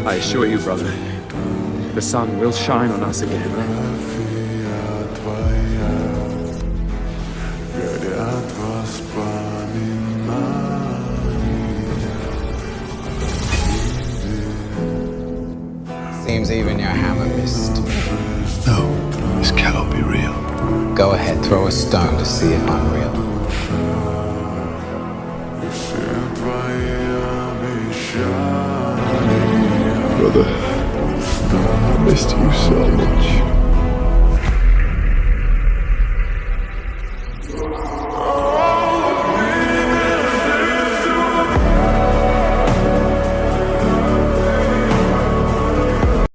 I assure you, brother, the sun will shine on us again. Seems even your hammer missed. No, this cannot be real. Go ahead, throw a stone to see if I'm real. Brother, I missed you so much.